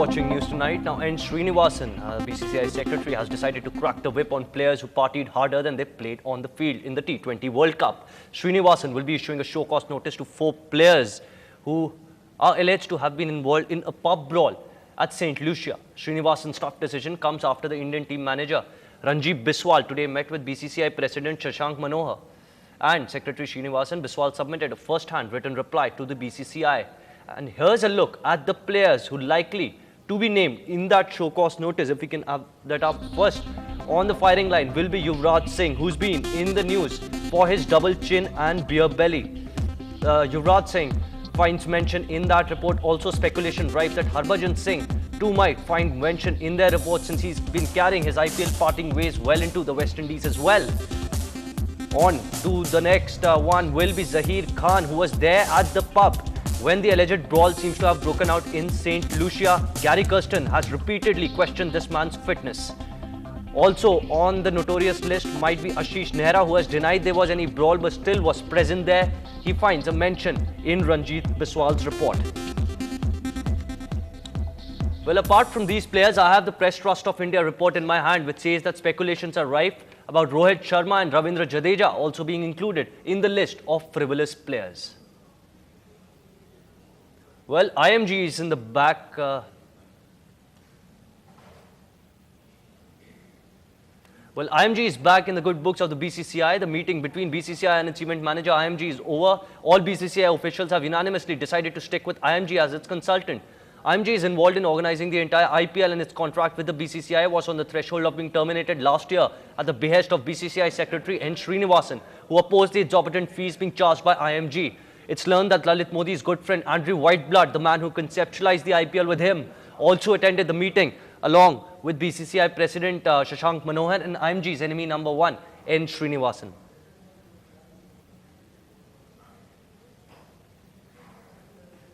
watching News Tonight. Now, N. Srinivasan, BCCI secretary, has decided to crack the whip on players who partied harder than they played on the field in the T20 World Cup. Srinivasan will be issuing a show-cause notice to 4 players who are alleged to have been involved in a pub brawl at St. Lucia. Srinivasan's tough decision comes after the Indian team manager Ranjit Biswal today met with BCCI President Shashank Manohar. And Secretary Srinivasan, Biswal submitted a first-hand written reply to the BCCI. And here's a look at the players who are likely to be named in that show-cause notice. If we can have that up first, on the firing line will be Yuvraj Singh, who's been in the news for his double chin and beer belly. Yuvraj Singh finds mention in that report. Also, speculation rife that Harbhajan Singh too might find mention in their report, since he's been carrying his IPL parting ways well into the West Indies as well. On to the next one will be Zahir Khan, who was there at the pub when the alleged brawl seems to have broken out in St. Lucia. Gary Kirsten has repeatedly questioned this man's fitness. Also on the notorious list might be Ashish Nehra, who has denied there was any brawl but still was present there. He finds a mention in Ranjit Biswal's report. Well, apart from these players, I have the Press Trust of India report in my hand, which says that speculations are rife about Rohit Sharma and Ravindra Jadeja also being included in the list of frivolous players. Well, IMG is in the back. IMG is back in the good books of the BCCI. The meeting between BCCI and its event manager IMG is over. All BCCI officials have unanimously decided to stick with IMG as its consultant. IMG is involved in organizing the entire IPL, and its contract with the BCCI was on the threshold of being terminated last year at the behest of BCCI Secretary N. Srinivasan, who opposed the exorbitant fees being charged by IMG. It's learned that Lalit Modi's good friend Andrew Whiteblood, the man who conceptualized the IPL with him, also attended the meeting along with BCCI President Shashank Manohar and IMG's enemy number 1, N. Srinivasan.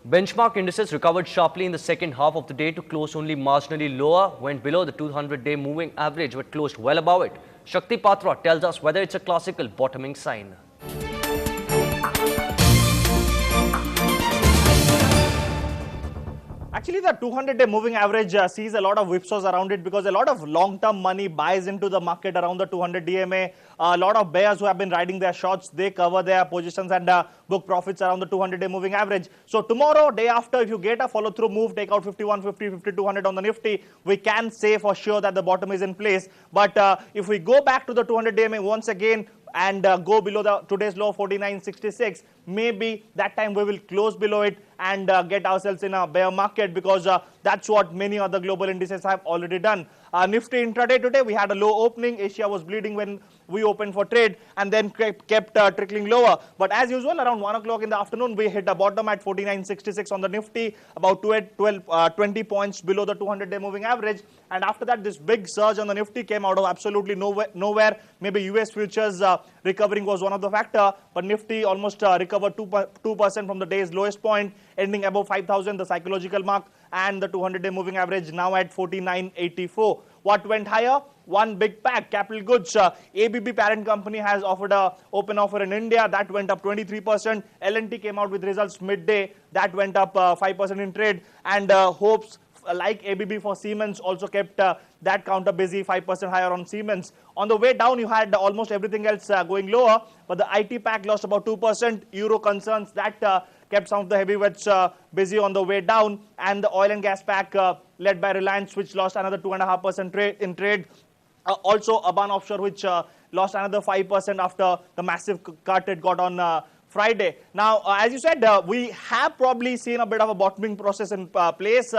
Benchmark indices recovered sharply in the second half of the day to close only marginally lower, went below the 200-day moving average but closed well above it. Shakti Patra tells us whether it's a classical bottoming sign. Actually, the 200-day moving average sees a lot of whipsaws around it because a lot of long-term money buys into the market around the 200 DMA. A lot of bears who have been riding their shorts, they cover their positions and book profits around the 200-day moving average. So tomorrow, day after, if you get a follow-through move, take out 5150, 5200 on the Nifty, we can say for sure that the bottom is in place. But if we go back to the 200 DMA once again, and go below the today's low 49.66, maybe that time we will close below it and get ourselves in a bear market, because that's what many other global indices have already done. Nifty intraday today, we had a low opening. Asia was bleeding when we opened for trade and then kept trickling lower. But as usual, around 1 o'clock in the afternoon, we hit a bottom at 49.66 on the Nifty, about 20 points below the 200-day moving average. And after that, this big surge on the Nifty came out of absolutely nowhere. Maybe US futures recovering was one of the factor, but Nifty almost recovered 2% from the day's lowest point, ending above 5,000, the psychological mark, and the 200-day moving average now at 49.84. What went higher? One big pack, capital goods. ABB parent company has offered a open offer in India. That went up 23%. L&T came out with results midday. That went up 5% in trade. And hopes like ABB for Siemens also kept that counter busy, 5% higher on Siemens. On the way down, you had almost everything else going lower, but the IT pack lost about 2%. Euro concerns, that kept some of the heavyweights busy on the way down. And the oil and gas pack led by Reliance, which lost another 2.5% in trade. Also, Aban Offshore, which lost another 5% after the massive cut it got on Friday. Now, as you said, we have probably seen a bit of a bottoming process in place.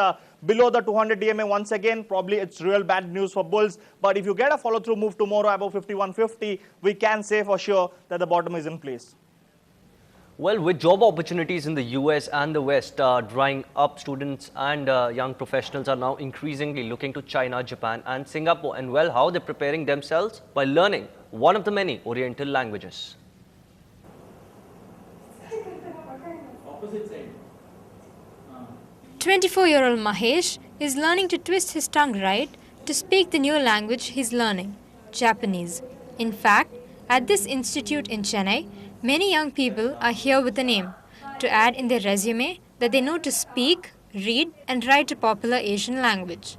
Below the 200 DMA once again, probably it's real bad news for bulls. But if you get a follow-through move tomorrow above 5150, we can say for sure that the bottom is in place. Well, with job opportunities in the US and the West drying up, students and young professionals are now increasingly looking to China, Japan and Singapore. And well, how they're preparing themselves? By learning one of the many Oriental languages. 24-year-old Mahesh is learning to twist his tongue right to speak the new language he's learning, Japanese. In fact, at this institute in Chennai, many young people are here with an aim to add in their resume that they know to speak, read and write a popular Asian language.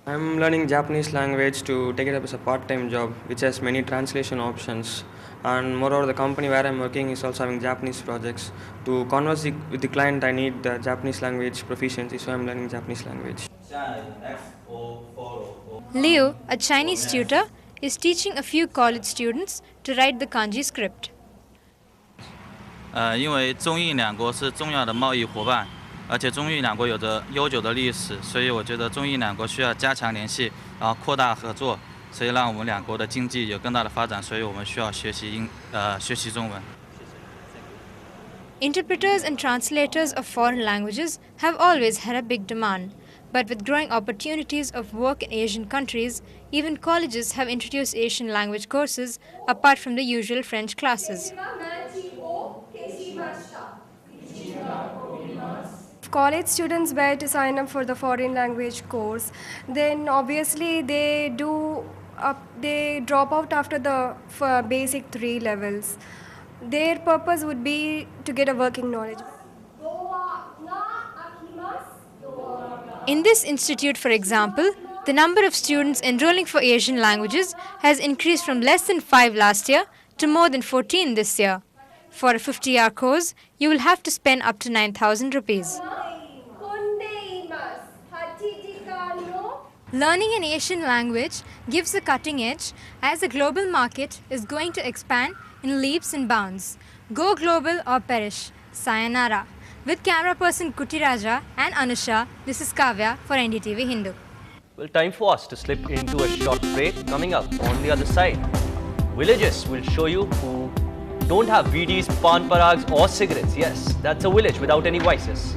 I'm learning Japanese language to take it up as a part-time job, which has many translation options. And moreover, the company where I'm working is also having Japanese projects. To converse with the client, I need the Japanese language proficiency, so I'm learning Japanese language. Leo, a Chinese tutor, is teaching a few college students to write the kanji script. 因为中印两国是重要的贸易伙伴，而且中印两国有着悠久的历史，所以我觉得中印两国需要加强联系，然后扩大合作，所以让我们两国的经济有更大的发展，所以我们需要学习中文。 Interpreters and translators of foreign languages have always had a big demand. But with growing opportunities of work in Asian countries, even colleges have introduced Asian language courses apart from the usual French classes. If college students were to sign up for the foreign language course, then obviously they drop out after the basic 3 levels. Their purpose would be to get a working knowledge. In this institute, for example, the number of students enrolling for Asian languages has increased from less than 5 last year to more than 14 this year. For a 50-hour course, you will have to spend up to 9,000 rupees. Learning an Asian language gives a cutting edge as the global market is going to expand in leaps and bounds. Go global or perish. Sayonara. With camera person Kutiraja and Anusha, this is Kavya for Ndtv-Hindu. Well, time for us to slip into a short break. Coming up on the other side, villages will show you who don't have VDs, pan parags or cigarettes. Yes, that's a village without any vices.